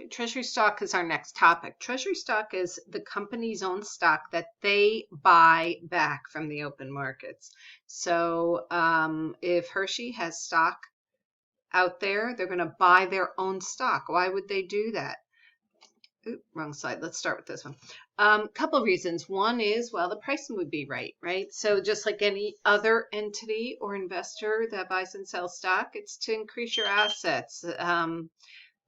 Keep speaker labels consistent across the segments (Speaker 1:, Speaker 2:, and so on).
Speaker 1: Treasury stock is our next topic. Treasury stock is the company's own stock that they buy back from the open markets. So if Hershey has stock out there, they're going to buy their own stock. Why would they do that? Oops, wrong slide. Let's start with this one. Couple of reasons. One is, well, the pricing would be right? So just like any other entity or investor that buys and sells stock, it's to increase your assets.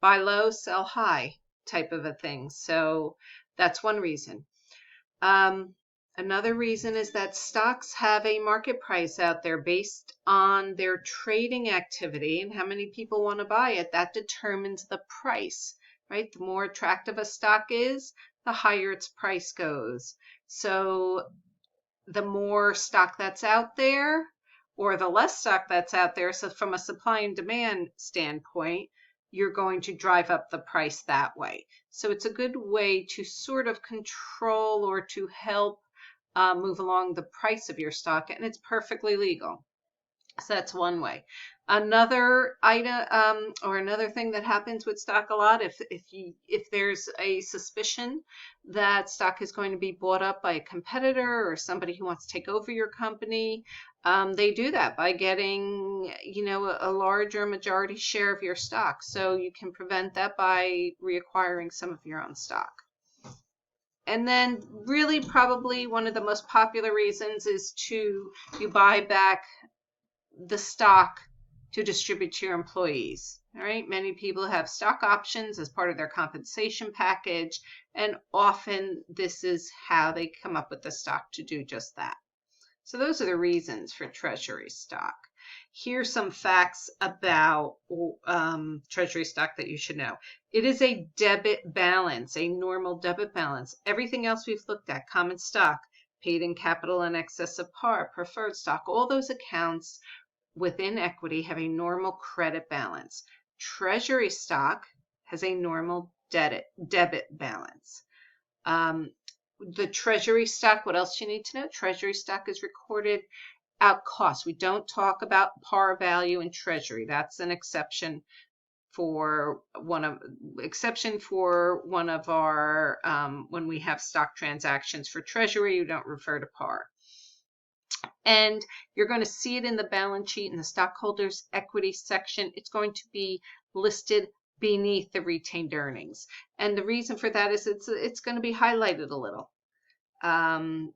Speaker 1: Buy low, sell high type of a thing. So that's one reason. Another reason is that stocks have a market price out there based on their trading activity and how many people want to buy it. That determines the price, right? The more attractive a stock is, the higher its price goes. So the more stock that's out there or the less stock that's out there, so from a supply and demand standpoint, you're going to drive up the price that way. So it's a good way to sort of control or to help move along the price of your stock, and it's perfectly legal. So that's one way. Another item or another thing that happens with stock a lot, if there's a suspicion that stock is going to be bought up by a competitor or somebody who wants to take over your company, they do that by getting, a larger majority share of your stock. So you can prevent that by reacquiring some of your own stock. And then really probably one of the most popular reasons is you buy back the stock to distribute to your employees. All right. Many people have stock options as part of their compensation package, and often this is how they come up with the stock to do just that. So those are the reasons for treasury stock. Here's some facts about treasury stock that you should know. It is a debit balance, a normal debit balance. Everything else we've looked at, common stock, paid in capital in excess of par, preferred stock, all those accounts within equity have a normal credit balance. Treasury stock has a normal debit balance. The treasury stock, what else you need to know? Treasury stock is recorded at cost. We don't talk about par value in treasury. That's an exception for one of our when we have stock transactions for treasury, you don't refer to par. And you're going to see it in the balance sheet in the stockholders' equity section. It's going to be listed beneath the retained earnings. And the reason for that is it's going to be highlighted a little. The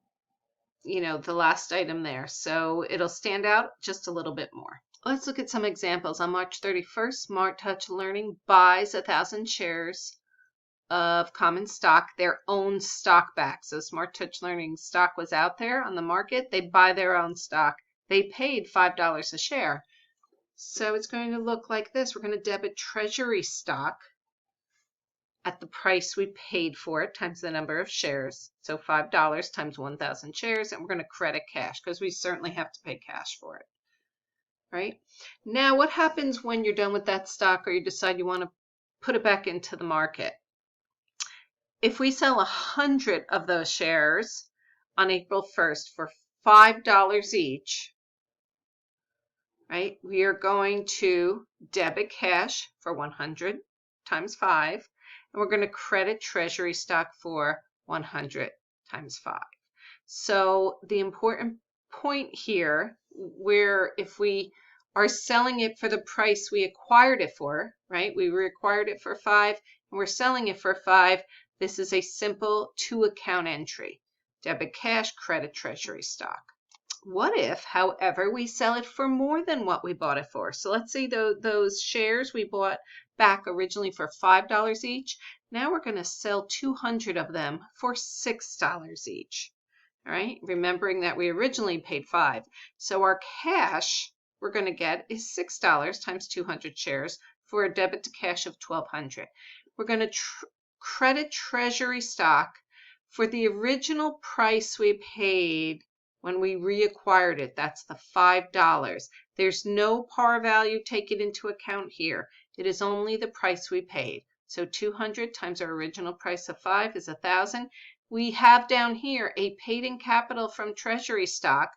Speaker 1: last item there. So it'll stand out just a little bit more. Let's look at some examples. On March 31st, Smart Touch Learning buys 1,000 shares of common stock, their own stock back. So Smart Touch Learning stock was out there on the market. They buy their own stock. They paid $5 a share. So it's going to look like this. We're going to debit treasury stock at the price we paid for it times the number of shares. So $5 times 1,000 shares, and we're going to credit cash because we certainly have to pay cash for it. Right? Now, what happens when you're done with that stock or you decide you want to put it back into the market? If we sell 100 of those shares on April 1st for $5 each, right, we are going to debit cash for 100 times 5, and we're going to credit treasury stock for 100 times 5. So the important point here, where if we are selling it for the price we acquired it for, right, we acquired it for 5 and we're selling it for 5, this is a simple 2-account entry. Debit cash, credit treasury stock. What if, however, we sell it for more than what we bought it for? So let's say those shares we bought back originally for $5 each. Now we're going to sell 200 of them for $6 each. All right, remembering that we originally paid $5. So our cash we're going to get is $6 times 200 shares for a debit to cash of $1,200. We're going to credit treasury stock for the original price we paid when we reacquired it. That's the $5. There's no par value taken into account here. It is only the price we paid. So 200 times our original price of 5 is 1,000. We have down here a paid in capital from treasury stock,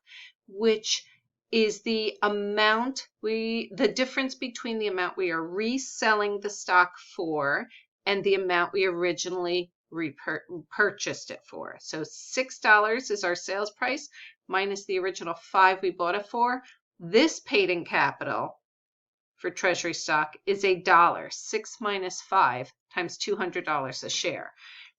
Speaker 1: which is the amount the difference between the amount we are reselling the stock for and the amount we originally purchased it for. So $6 is our sales price minus the original $5 we bought it for. This paid in capital for treasury stock is $1. 6 minus 5 times $200 a share.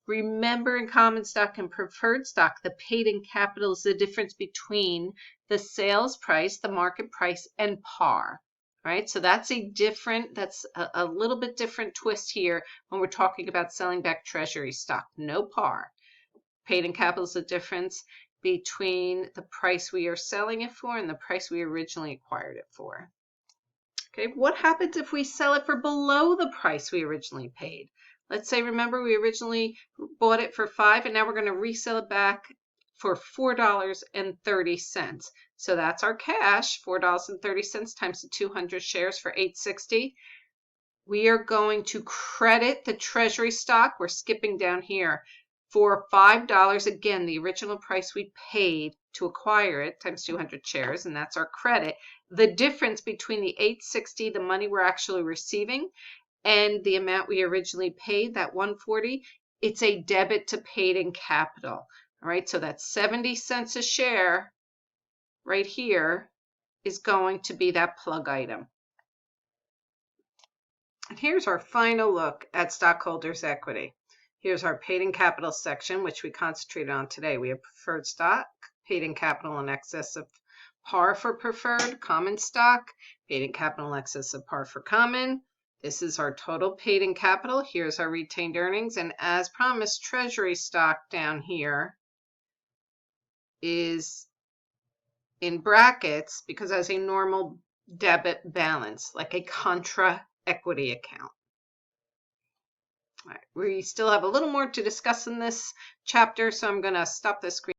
Speaker 1: Remember, in common stock and preferred stock, the paid in capital is the difference between the sales price, the market price, and par. Right? So that's a little bit different twist here when we're talking about selling back treasury stock. No par. Paid in capital is the difference between the price we are selling it for and the price we originally acquired it for. Okay, what happens if we sell it for below the price we originally paid? Let's say, remember, we originally bought it for $5 and now we're going to resell it back for $4.30. So that's our cash, $4.30 times the 200 shares for $8.60. We are going to credit the treasury stock. We're skipping down here for $5. Again, the original price we paid to acquire it times 200 shares, and that's our credit. The difference between the $8.60, the money we're actually receiving, and the amount we originally paid, that $1.40, it's a debit to paid in capital. All right, so that's 70 cents a share right here is going to be that plug item. And here's our final look at stockholders' equity. Here's our paid in capital section, which we concentrated on today. We have preferred stock, paid in capital in excess of par for preferred, common stock, paid in capital in excess of par for common. This is our total paid in capital. Here's our retained earnings. And as promised, treasury stock down here is in brackets because it has a normal debit balance, like a contra equity account. All right, we still have a little more to discuss in this chapter, so I'm going to stop the screen.